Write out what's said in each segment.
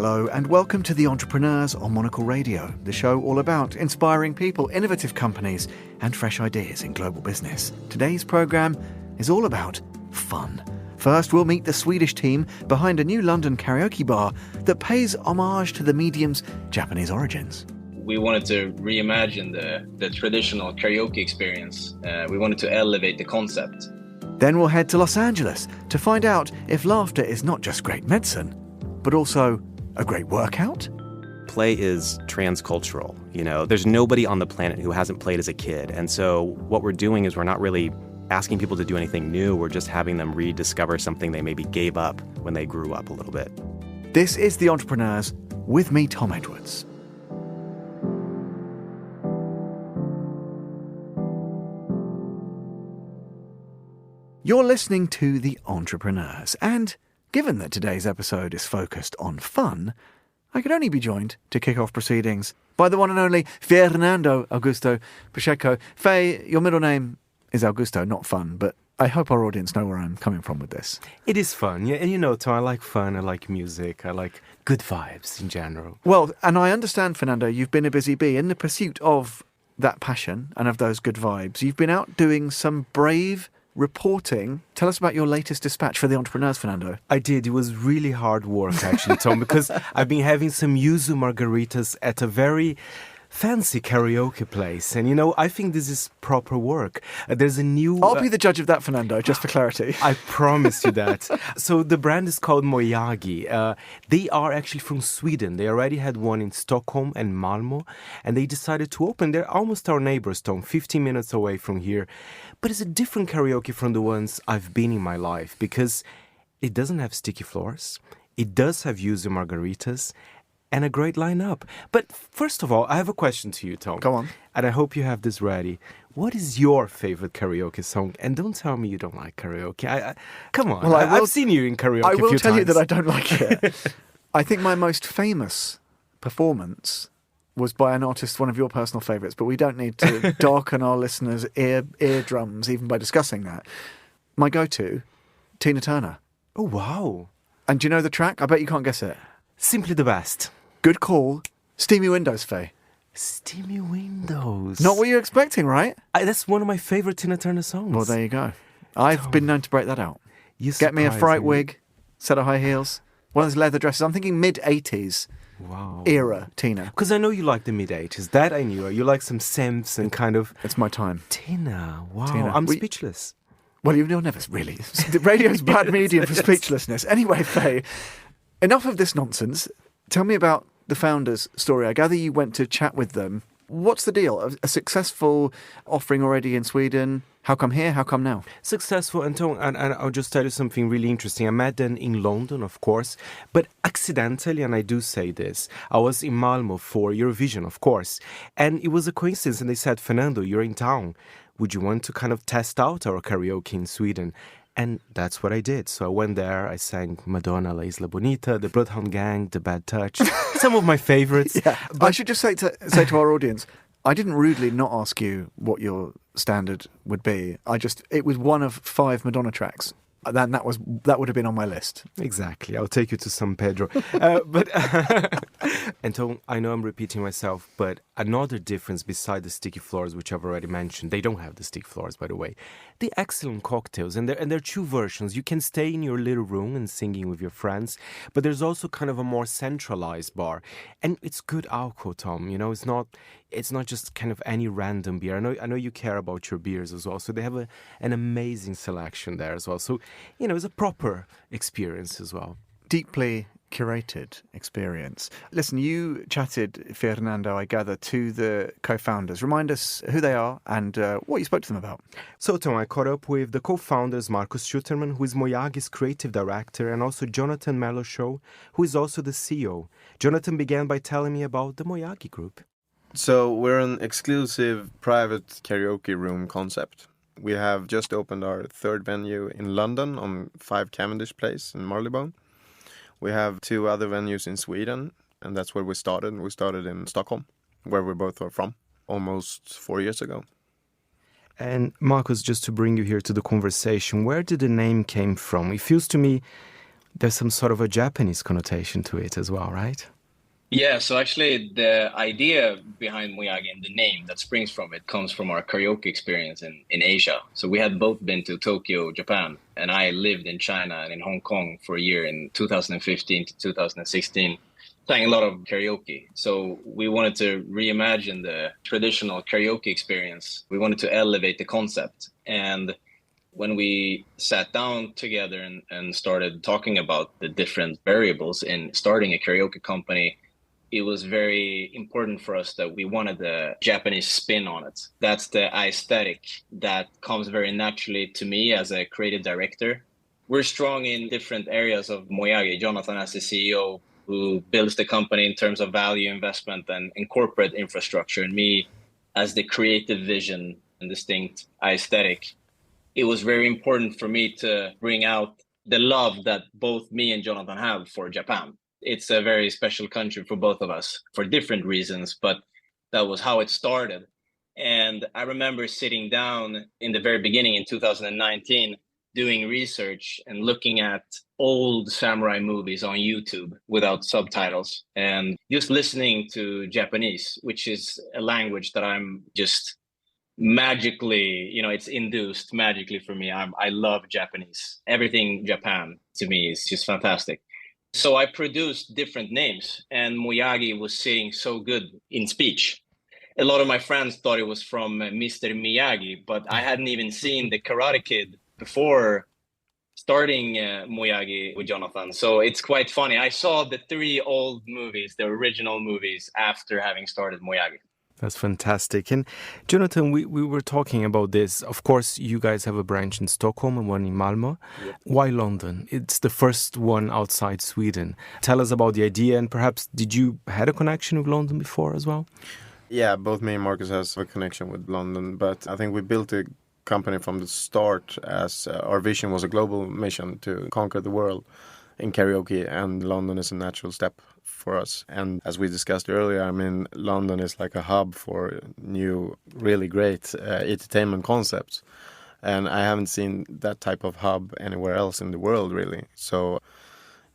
Hello and welcome to The Entrepreneurs on Monocle Radio, the show all about inspiring people, innovative companies and fresh ideas in global business. Today's programme is all about fun. First, we'll meet the Swedish team behind a new London karaoke bar that pays homage to the medium's Japanese origins. We wanted to reimagine the traditional karaoke experience. We wanted to elevate the concept. Then we'll head to Los Angeles to find out if laughter is not just great medicine, but also a great workout? Play is transcultural. There's nobody on the planet who hasn't played as a kid. And so what we're doing is we're not really asking people to do anything new. We're just having them rediscover something they maybe gave up when they grew up a little bit. This is The Entrepreneurs with me, Tom Edwards. You're listening to The Entrepreneurs, and given that today's episode is focused on fun, I could only be joined to kick off proceedings by the one and only Fernando Augusto Pacheco. Faye, your middle name is Augusto, not fun, but I hope our audience know where I'm coming from with this. It is fun, yeah, and Tom, I like fun, I like music, I like good vibes in general. Well, and I understand, Fernando, you've been a busy bee in the pursuit of that passion and of those good vibes. You've been out doing some brave reporting. Tell us about your latest dispatch for The Entrepreneurs, Fernando. I did. It was really hard work, actually, Tom, because I've been having some yuzu margaritas at a very fancy karaoke place. And, I think this is proper work. There's a new... I'll be the judge of that, Fernando, just for clarity. I promise you that. So the brand is called Moyagi. They are actually from Sweden. They already had one in Stockholm and Malmö, and they decided to open. They're almost our neighbors, Tom, 15 minutes away from here. But it's a different karaoke from the ones I've been in my life because it doesn't have sticky floors. It does have yuzu margaritas and a great lineup. But first of all, I have a question to you, Tom. Go on. And I hope you have this ready. What is your favorite karaoke song? And don't tell me you don't like karaoke. Come on. Well, I've seen you in karaoke a few times. I will tell you that I don't like it. I think my most famous performance was by an artist, one of your personal favourites, but we don't need to darken our listeners' eardrums even by discussing that. My go-to, Tina Turner. Oh, wow. And do you know the track? I bet you can't guess it. Simply the best. Good call. Steamy Windows, Faye. Steamy Windows. Not what you're expecting, right? That's one of my favourite Tina Turner songs. Well, there you go. I've been known to break that out. Get me a fright wig, set of high heels, one of those leather dresses. I'm thinking mid-80s. Wow. Era, Tina. Because I know you like the mid-80s. That I knew. You like some synths and kind of... It's my time. Tina. Wow. Tina. I'm speechless. Well, you'll never really... The radio's bad medium for speechlessness. Anyway, Faye, enough of this nonsense. Tell me about the founders' story. I gather you went to chat with them. What's the deal? A successful offering already in Sweden. How come here? How come now? Successful, and I'll just tell you something really interesting. I met them in London, of course, but accidentally, and I do say this, I was in Malmö for Eurovision, of course, and it was a coincidence, and they said, Fernando, you're in town. Would you want to kind of test out our karaoke in Sweden? And that's what I did. So I went there, I sang Madonna, La Isla Bonita, The Bloodhound Gang, The Bad Touch, some of my favorites. Yeah. But I should just say to our audience, I didn't rudely not ask you what your standard would be. It was one of 5 Madonna tracks. Then that would have been on my list. Exactly. I'll take you to San Pedro. And Tom, I know I'm repeating myself, but another difference beside the sticky floors, which I've already mentioned, they don't have the sticky floors, by the way. The excellent cocktails, and there are 2 versions. You can stay in your little room and singing with your friends, but there's also kind of a more centralized bar. And it's good alcohol, Tom. It's not just kind of any random beer. I know you care about your beers as well. So they have an amazing selection there as well. So, it's a proper experience as well. Deeply curated experience. Listen, you chatted, Fernando, I gather, to the co-founders. Remind us who they are and what you spoke to them about. So, Tom, I caught up with the co-founders, Marcus Schutterman, who is Moyagi's creative director, and also Jonathan Meloshow, who is also the CEO. Jonathan began by telling me about the Moyagi group. So we're an exclusive private karaoke room concept. We have just opened our 3rd venue in London on 5 Cavendish Place in Marylebone. We have 2 other venues in Sweden, and that's where we started. We started in Stockholm, where we both are from, almost 4 years ago. And Marcus, just to bring you here to the conversation, where did the name came from? It feels to me There's some sort of a Japanese connotation to it as well, right? Yeah, so actually the idea behind Moyagi and the name that springs from it comes from our karaoke experience in Asia. So we had both been to Tokyo, Japan, and I lived in China and in Hong Kong for a year in 2015 to 2016, playing a lot of karaoke. So we wanted to reimagine the traditional karaoke experience. We wanted to elevate the concept. And when we sat down together and started talking about the different variables in starting a karaoke company, it was very important for us that we wanted the Japanese spin on it. That's the aesthetic that comes very naturally to me as a creative director. We're strong in different areas of Moyagi. Jonathan as the CEO who builds the company in terms of value investment and corporate infrastructure, and me as the creative vision and distinct aesthetic. It was very important for me to bring out the love that both me and Jonathan have for Japan. It's a very special country for both of us for different reasons, but that was how it started. And I remember sitting down in the very beginning in 2019, doing research and looking at old samurai movies on YouTube without subtitles and just listening to Japanese, which is a language that I'm just magically, it's induced magically for me. I love Japanese. Everything Japan to me is just fantastic. So I produced different names, and Moyagi was sitting so good in speech. A lot of my friends thought it was from Mr. Miyagi, but I hadn't even seen the Karate Kid before starting Moyagi with Jonathan. So it's quite funny. I saw the 3 old movies, the original movies, after having started Moyagi. That's fantastic. And Jonathan, we were talking about this. Of course, you guys have a branch in Stockholm and one in Malmö. Yep. Why London? It's the first one outside Sweden. Tell us about the idea, and perhaps did you had a connection with London before as well? Yeah, both me and Marcus has a connection with London, but I think we built a company from the start as our vision was a global mission to conquer the world in karaoke, and London is a natural step for us. And as we discussed earlier, I mean, London is like a hub for new, really great entertainment concepts. And I haven't seen that type of hub anywhere else in the world, really. So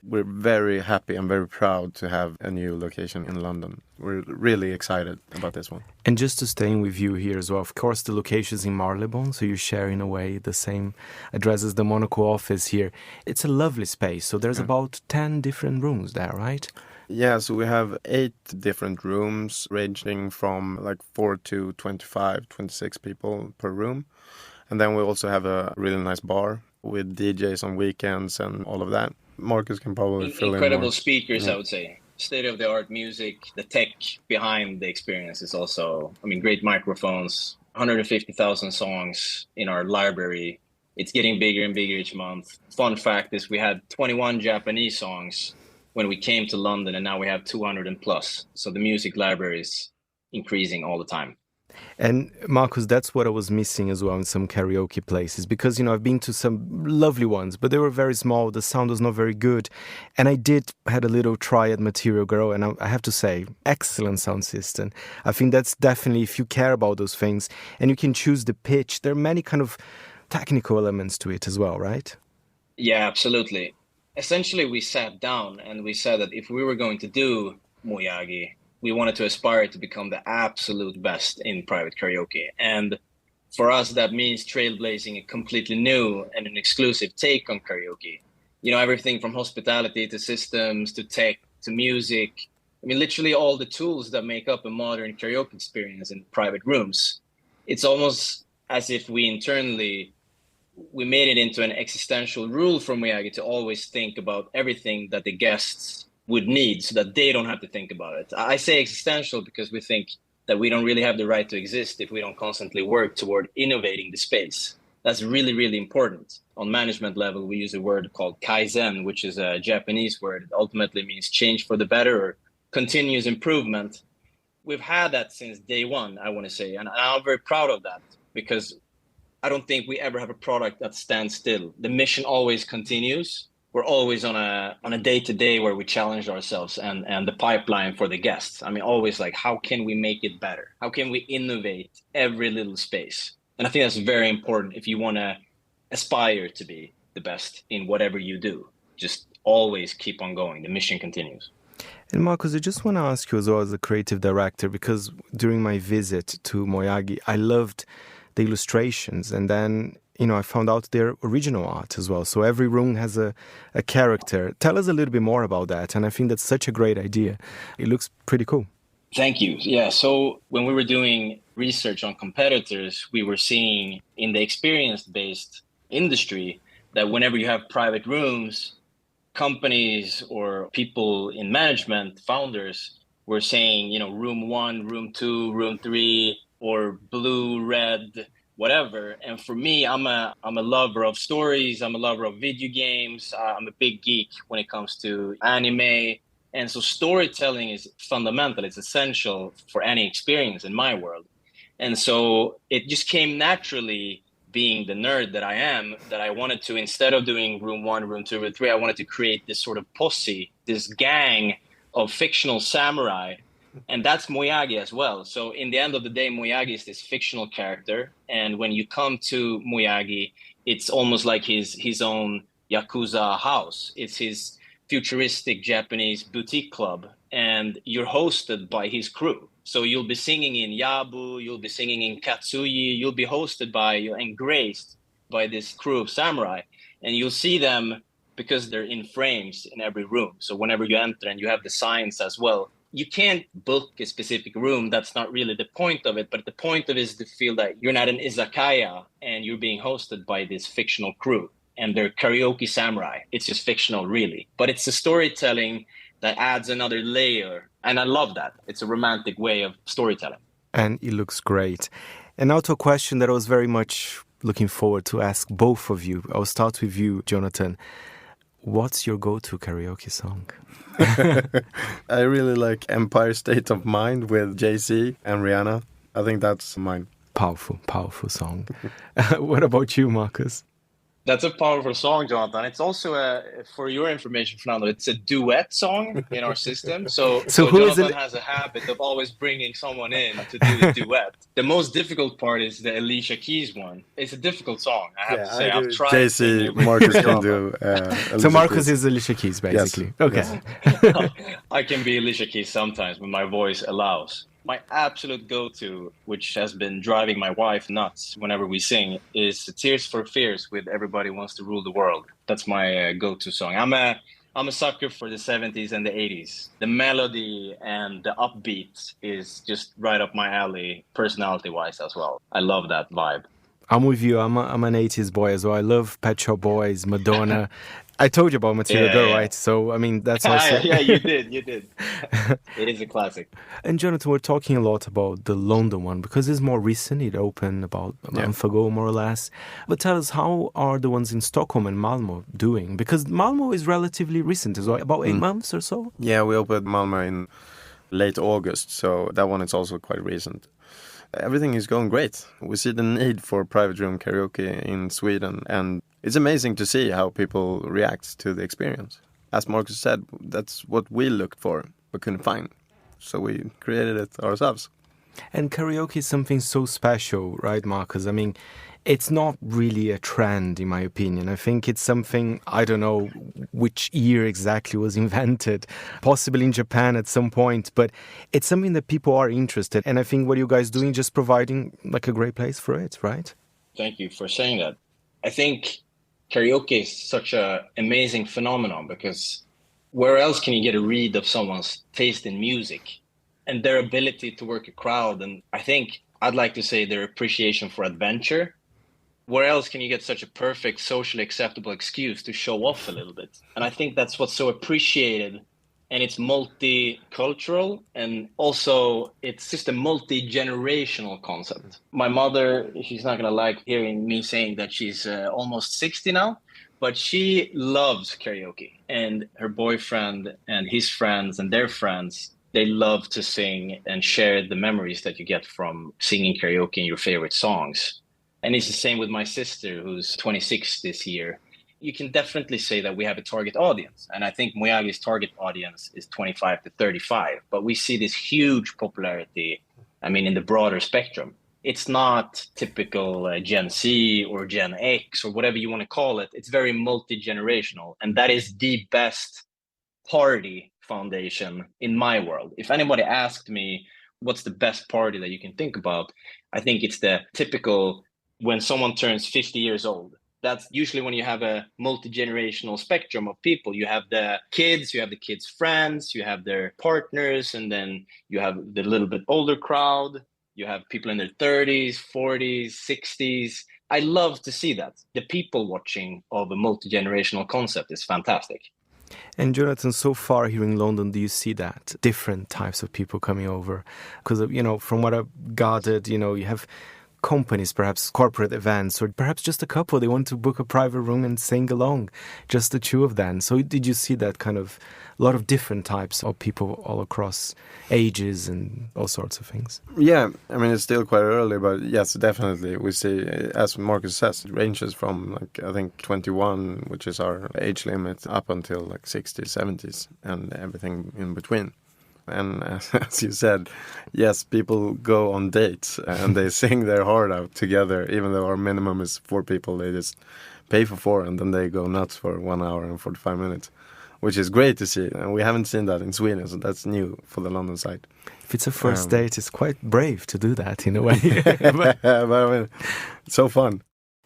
we're very happy and very proud to have a new location in London. We're really excited about this one. And just to stay with you here as well, of course, the location's in Marylebone, so you share in a way the same address as the Monocle office here. It's a lovely space, so there's about 10 different rooms there, right? Yeah, so we have 8 different rooms ranging from like 4 to 25, 26 people per room. And then we also have a really nice bar with DJs on weekends and all of that. Marcus can probably fill in more. Incredible speakers, I would say. State-of-the-art music. The tech behind the experience is also, great microphones, 150,000 songs in our library. It's getting bigger and bigger each month. Fun fact is we had 21 Japanese songs when we came to London, and now we have 200 and plus. So the music library is increasing all the time. And Marcus, that's what I was missing as well in some karaoke places, because, I've been to some lovely ones, but they were very small. The sound was not very good. And I had a little try at Material Girl, and I have to say, excellent sound system. I think that's definitely, if you care about those things and you can choose the pitch, there are many kind of technical elements to it as well, right? Yeah, absolutely. Essentially, we sat down and we said that if we were going to do Moyagi, we wanted to aspire to become the absolute best in private karaoke. And for us, that means trailblazing a completely new and an exclusive take on karaoke. Everything from hospitality to systems to tech to music. Literally all the tools that make up a modern karaoke experience in private rooms. It's almost as if we made it into an existential rule from Moyagi to always think about everything that the guests would need so that they don't have to think about it. I say existential because we think that we don't really have the right to exist if we don't constantly work toward innovating the space. That's really, really important. On management level, we use a word called kaizen, which is a Japanese word. It ultimately means change for the better or continuous improvement. We've had that since day one, I want to say, and I'm very proud of that because I don't think we ever have a product that stands still. The mission always continues. We're always on a day-to-day where we challenge ourselves and the pipeline for the guests. Always like, how can we make it better? How can we innovate every little space? And I think that's very important if you want to aspire to be the best in whatever you do. Just always keep on going. The mission continues. And Marcus, I just want to ask you as well as a creative director, because during my visit to Moyagi, I loved the illustrations, and then, I found out their original art as well. So every room has a character. Tell us a little bit more about that. And I think that's such a great idea. It looks pretty cool. Thank you. Yeah, so when we were doing research on competitors, we were seeing in the experience-based industry that whenever you have private rooms, companies or people in management, founders, were saying, room 1, room 2, room 3, or blue, red, whatever. And for me, I'm a lover of stories. I'm a lover of video games. I'm a big geek when it comes to anime. And so storytelling is fundamental. It's essential for any experience in my world. And so it just came naturally, being the nerd that I am, that I wanted to, instead of doing room 1, room 2, room 3, I wanted to create this sort of posse, this gang of fictional samurai. And that's Moyagi as well. So in the end of the day, Moyagi is this fictional character. And when you come to Moyagi, it's almost like his own Yakuza house. It's his futuristic Japanese boutique club. And you're hosted by his crew. So you'll be singing in Yabu, you'll be singing in Katsuyi, you'll be hosted by and graced by this crew of samurai. And you'll see them because they're in frames in every room. So whenever you enter, and you have the signs as well, you can't book a specific room. That's not really the point of it. But the point of it is to feel that you're not an izakaya and you're being hosted by this fictional crew. And they're karaoke samurai. It's just fictional, really. But it's the storytelling that adds another layer. And I love that. It's a romantic way of storytelling. And it looks great. And now to a question that I was very much looking forward to ask both of you. I'll start with you, Jonathan. What's your go-to karaoke song? I really like Empire State of Mind with Jay-Z and Rihanna. I think that's mine. Powerful, powerful song. What about you, Marcus? That's a powerful song, Jonathan. It's also for your information, Fernando, it's a duet song in our system. So who Jonathan has a habit of always bringing someone in to do the duet. The most difficult part is the Alicia Keys one. It's a difficult song, I have to say. I've tried. JC, Marcus can do. So Marcus is Alicia Keys, basically. Yes. Okay. Yes. I can be Alicia Keys sometimes when my voice allows. My absolute go-to, which has been driving my wife nuts whenever we sing, is Tears for Fears with Everybody Wants to Rule the World. That's my go-to song. I'm a sucker for the 70s and the 80s. The melody and the upbeat is just right up my alley, personality-wise as well. I love that vibe. I'm with you. I'm an 80s boy as well. I love Pet Shop Boys, Madonna. I told you about Material Girl, right? So, I mean, that's also... yeah, you did. It is a classic. And Jonathan, we're talking a lot about the London one because it's more recent. It opened about a month ago, more or less. But tell us, how are the ones in Stockholm and Malmö doing? Because Malmö is relatively recent as well, about 8 months or so. Yeah, we opened Malmö in late August, so that one is also quite recent. Everything is going great. We see the need for private room karaoke in Sweden, and it's amazing to see how people react to the experience. As Marcus said, that's what we looked for, but couldn't find. So we created it ourselves. And karaoke is something so special, right, Marcus? I mean, it's not really a trend, in my opinion. I think it's something, I don't know which year exactly was invented, possibly in Japan at some point, but it's something that people are interested in. And I think what you guys doing, just providing like a great place for it, right? Thank you for saying that. I think karaoke is such an amazing phenomenon because where else can you get a read of someone's taste in music and their ability to work a crowd? And I think I'd like to say their appreciation for adventure. Where else can you get such a perfect, socially acceptable excuse to show off a little bit? And I think that's what's so appreciated. And it's multicultural, and also it's just a multi-generational concept. My mother, she's not going to like hearing me saying that she's almost 60 now, but she loves karaoke. And her boyfriend and his friends and their friends, they love to sing and share the memories that you get from singing karaoke and your favorite songs. And it's the same with my sister, who's 26 this year. You can definitely say that we have a target audience. And I think Moyagi's target audience is 25 to 35. But we see this huge popularity, I mean, in the broader spectrum. It's not typical Gen Z or Gen X or whatever you want to call it. It's very multi-generational, and that is the best party foundation in my world. If anybody asked me what's the best party that you can think about, I think it's the typical when someone turns 50 years old. That's usually when you have a multi-generational spectrum of people. You have the kids' friends, you have their partners, and then you have the little bit older crowd. You have people in their 30s, 40s, 60s. I love to see that. The people watching of a multi-generational concept is fantastic. And Jonathan, so far here in London, do you see that? Different types of people coming over? Because, from what I've gathered, you have companies, perhaps corporate events, or perhaps just a couple. They want to book a private room and sing along, just the two of them. So did you see that kind of a lot of different types of people all across ages and all sorts of things? Yeah, I mean, it's still quite early, but yes, definitely. We see, as Marcus says, it ranges from, I think 21, which is our age limit, up until 60s, 70s, and everything in between. And as you said, yes, people go on dates and they sing their heart out together, even though our minimum is 4 people. They just pay for 4 and then they go nuts for 1 hour and 45 minutes, which is great to see. And we haven't seen that in Sweden, so that's new for the London side. If it's a first date, it's quite brave to do that in a way. but I mean, it's so fun.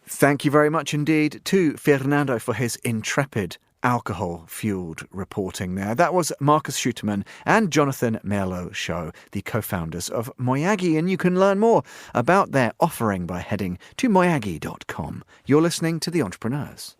Thank you very much indeed to Fernando for his intrepid alcohol-fueled reporting there. That was Marcus Schuterman and Jonathan Merlot Show, the co-founders of Moyagi, and you can learn more about their offering by heading to moyagi.com. You're listening to The Entrepreneurs.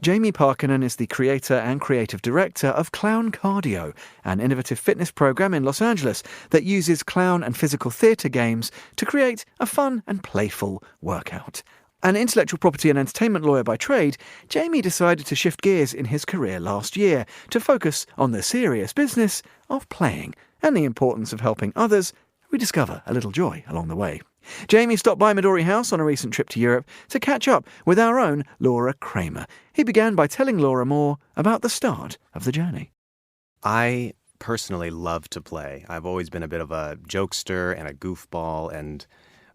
Jamie Parkinen is the creator and creative director of Clown Cardio, an innovative fitness program in Los Angeles that uses clown and physical theatre games to create a fun and playful workout. An intellectual property and entertainment lawyer by trade, Jamie decided to shift gears in his career last year to focus on the serious business of playing and the importance of helping others rediscover a little joy along the way. Jamie stopped by Midori House on a recent trip to Europe to catch up with our own Laura Kramer. He began by telling Laura more about the start of the journey. I personally love to play. I've always been a bit of a jokester and a goofball and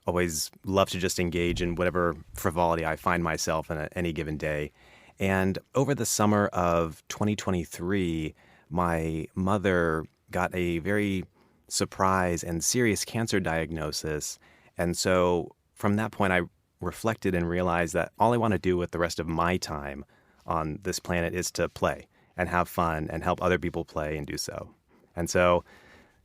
always love to just engage in whatever frivolity I find myself in any given day. And over the summer of 2023, my mother got a very surprise and serious cancer diagnosis. And so from that point, I reflected and realized that all I want to do with the rest of my time on this planet is to play and have fun and help other people play and do so. And so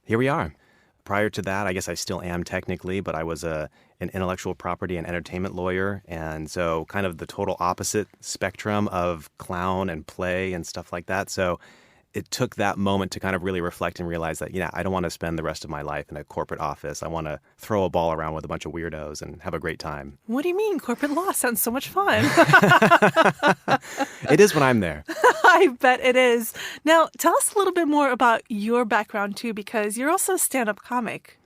here we are. Prior to that, I guess I still am technically, but I was an intellectual property and entertainment lawyer. And so kind of the total opposite spectrum of clown and play and stuff like that. So it took that moment to kind of really reflect and realize that, I don't want to spend the rest of my life in a corporate office. I want to throw a ball around with a bunch of weirdos and have a great time. What do you mean? Corporate law sounds so much fun. It is when I'm there. I bet it is. Now, tell us a little bit more about your background, too, because you're also a stand-up comic.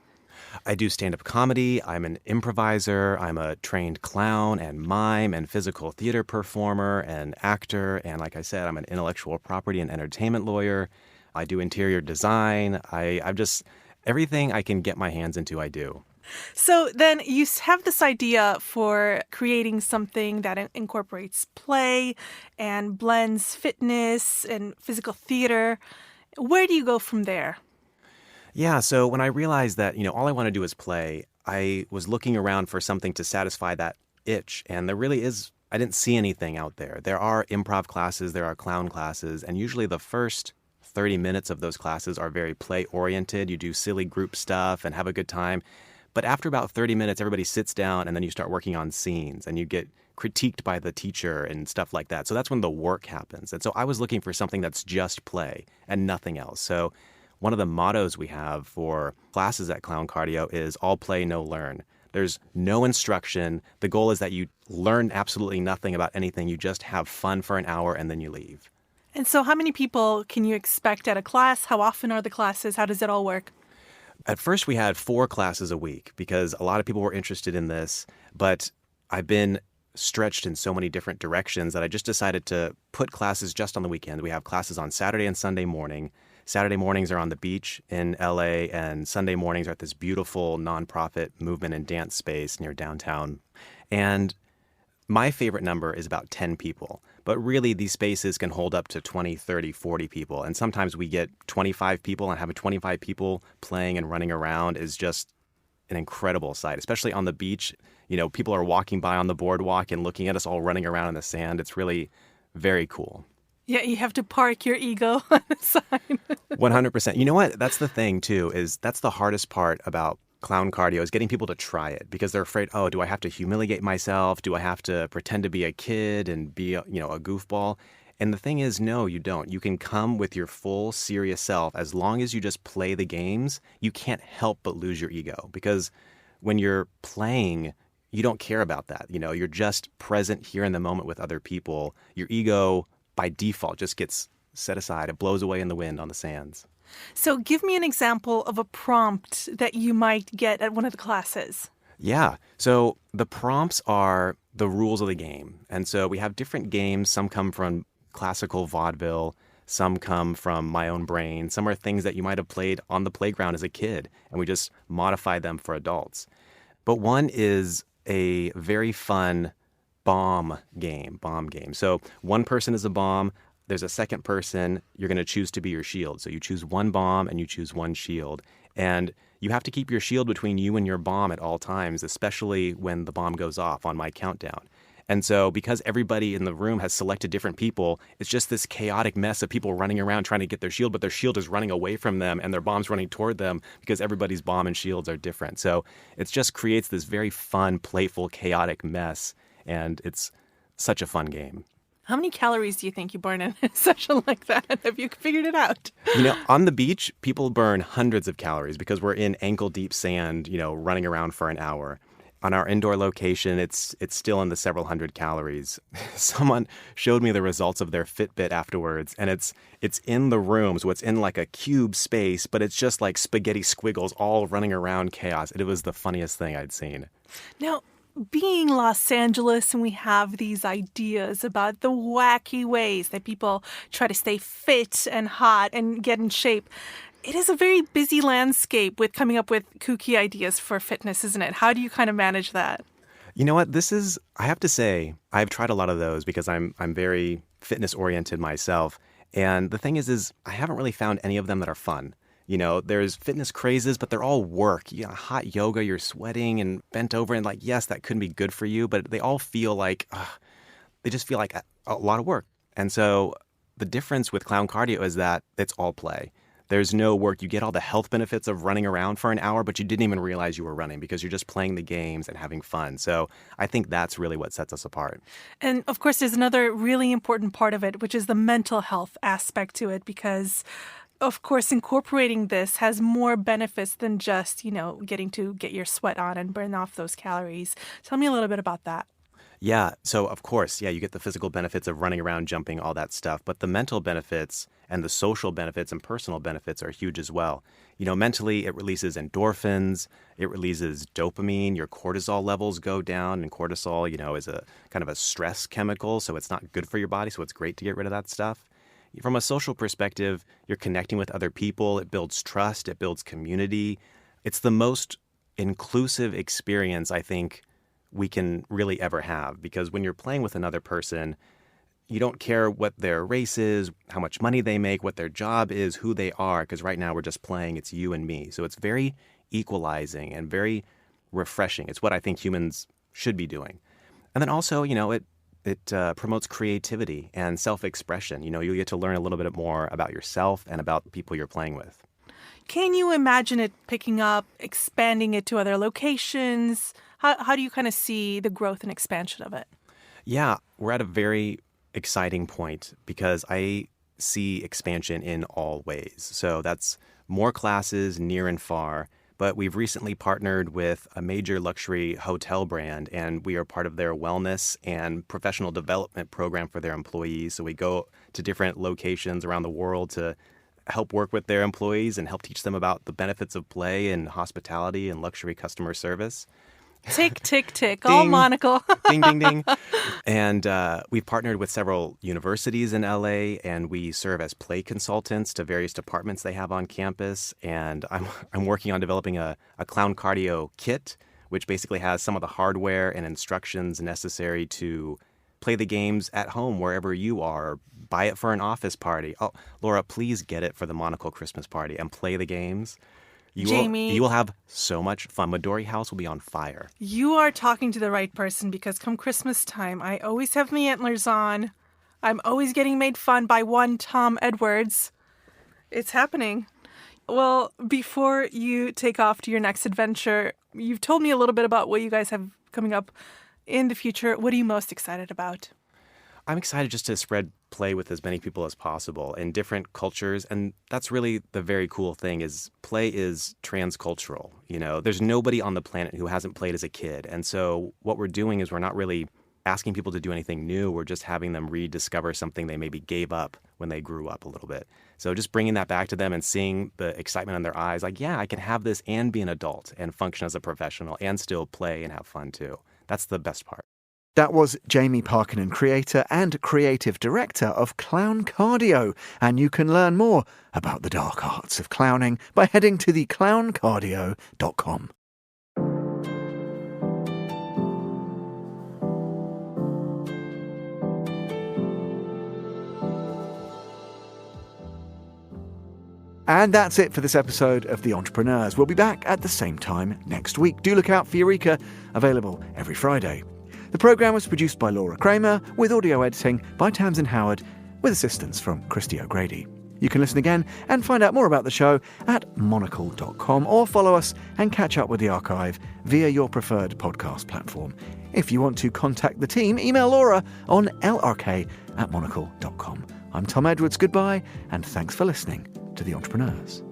I do stand-up comedy. I'm an improviser. I'm a trained clown and mime and physical theater performer and actor. And like I said, I'm an intellectual property and entertainment lawyer. I do interior design. I'm just everything I can get my hands into, I do. So then you have this idea for creating something that incorporates play and blends fitness and physical theater. Where do you go from there? Yeah, so when I realized that, all I want to do is play, I was looking around for something to satisfy that itch. And there really is, I didn't see anything out there. There are improv classes, there are clown classes, and usually the first 30 minutes of those classes are very play-oriented. You do silly group stuff and have a good time. But after about 30 minutes, everybody sits down and then you start working on scenes and you get critiqued by the teacher and stuff like that. So that's when the work happens. And so I was looking for something that's just play and nothing else. So one of the mottos we have for classes at Clown Cardio is all play, no learn. There's no instruction. The goal is that you learn absolutely nothing about anything. You just have fun for an hour and then you leave. And so how many people can you expect at a class? How often are the classes? How does it all work? At first, we had 4 classes a week because a lot of people were interested in this. But I've been stretched in so many different directions that I just decided to put classes just on the weekend. We have classes on Saturday and Sunday morning. Saturday mornings are on the beach in LA, and Sunday mornings are at this beautiful nonprofit movement and dance space near downtown. And my favorite number is about 10 people. But really, these spaces can hold up to 20, 30, 40 people. And sometimes we get 25 people, and having 25 people playing and running around is just an incredible sight, especially on the beach. You know, people are walking by on the boardwalk and looking at us all running around in the sand. It's really very cool. Yeah, you have to park your ego on the side. 100%. You know what? That's the thing, too, is that's the hardest part about clown cardio is getting people to try it because they're afraid, oh, do I have to humiliate myself? Do I have to pretend to be a kid and be, a goofball? And the thing is, no, you don't. You can come with your full serious self. As long as you just play the games, you can't help but lose your ego because when you're playing, you don't care about that. You know, you're just present here in the moment with other people. Your ego by default just gets set aside. It blows away in the wind on the sands. So give me an example of a prompt that you might get at one of the classes. Yeah. So the prompts are the rules of the game. And so we have different games. Some come from classical vaudeville. Some come from my own brain. Some are things that you might have played on the playground as a kid, and we just modified them for adults. But one is a very fun bomb game. So one person is a bomb. There's a second person. You're going to choose to be your shield. So you choose one bomb and you choose one shield. And you have to keep your shield between you and your bomb at all times, especially when the bomb goes off on my countdown. And so because everybody in the room has selected different people, it's just this chaotic mess of people running around trying to get their shield, but their shield is running away from them and their bomb's running toward them because everybody's bomb and shields are different. So it just creates this very fun, playful, chaotic mess. And it's such a fun game. How many calories do you think you burn in a session like that? Have you figured it out? You know, on the beach, people burn hundreds of calories because we're in ankle-deep sand, running around for an hour. On our indoor location, it's still in the several hundred calories. Someone showed me the results of their Fitbit afterwards, and it's in the room, so it's in like a cube space, but it's just like spaghetti squiggles all running around chaos. It was the funniest thing I'd seen. Now, being Los Angeles, and we have these ideas about the wacky ways that people try to stay fit and hot and get in shape. It is a very busy landscape with coming up with kooky ideas for fitness, isn't it? How do you kind of manage that? You know what? I have to say, I've tried a lot of those because I'm very fitness oriented myself. And the thing is I haven't really found any of them that are fun. You know, there's fitness crazes, but they're all work. Hot yoga, you're sweating and bent over, and like, yes, that could be good for you, but they all feel like, they just feel like a lot of work. And so the difference with clown cardio is that it's all play. There's no work. You get all the health benefits of running around for an hour, but you didn't even realize you were running because you're just playing the games and having fun. So I think that's really what sets us apart. And of course, there's another really important part of it, which is the mental health aspect to it, because of course, incorporating this has more benefits than just, getting to get your sweat on and burn off those calories. Tell me a little bit about that. Yeah. So, of course, you get the physical benefits of running around, jumping, all that stuff. But the mental benefits and the social benefits and personal benefits are huge as well. Mentally, it releases endorphins. It releases dopamine. Your cortisol levels go down. And cortisol, is a kind of a stress chemical. So it's not good for your body. So it's great to get rid of that stuff. From a social perspective, you're connecting with other people. It builds trust. It builds community. It's the most inclusive experience, I think, we can really ever have. Because when you're playing with another person, you don't care what their race is, how much money they make, what their job is, who they are. Because right now we're just playing. It's you and me. So it's very equalizing and very refreshing. It's what I think humans should be doing. And then also, it promotes creativity and self-expression. You get to learn a little bit more about yourself and about the people you're playing with. Can you imagine it picking up, expanding it to other locations? How do you kind of see the growth and expansion of it? Yeah, we're at a very exciting point because I see expansion in all ways. So that's more classes near and far. But we've recently partnered with a major luxury hotel brand, and we are part of their wellness and professional development program for their employees. So we go to different locations around the world to help work with their employees and help teach them about the benefits of play and hospitality and luxury customer service. Tick, tick, tick. All Ding. Monocle. Ding, ding, ding. And we've partnered with several universities in LA, and we serve as play consultants to various departments they have on campus. And I'm working on developing a clown cardio kit, which basically has some of the hardware and instructions necessary to play the games at home wherever you are. Buy it for an office party. Oh, Laura, please get it for the Monocle Christmas party and play the games. Jamie. You will have so much fun. Midori House will be on fire. You are talking to the right person because come Christmas time, I always have my antlers on. I'm always getting made fun by one Tom Edwards. It's happening. Well, before you take off to your next adventure, you've told me a little bit about what you guys have coming up in the future. What are you most excited about? I'm excited just to spread play with as many people as possible in different cultures. And that's really the very cool thing is play is transcultural. There's nobody on the planet who hasn't played as a kid. And so what we're doing is we're not really asking people to do anything new. We're just having them rediscover something they maybe gave up when they grew up a little bit. So just bringing that back to them and seeing the excitement in their eyes, like, yeah, I can have this and be an adult and function as a professional and still play and have fun too. That's the best part. That was Jamie Parkinen, creator and creative director of Clown Cardio. And you can learn more about the dark arts of clowning by heading to theclowncardio.com. And that's it for this episode of The Entrepreneurs. We'll be back at the same time next week. Do look out for Eureka, available every Friday. The programme was produced by Laura Kramer, with audio editing by Tamsin Howard, with assistance from Christy O'Grady. You can listen again and find out more about the show at monocle.com, or follow us and catch up with the archive via your preferred podcast platform. If you want to contact the team, email Laura on lrk@monocle.com. I'm Tom Edwards. Goodbye, and thanks for listening to The Entrepreneurs.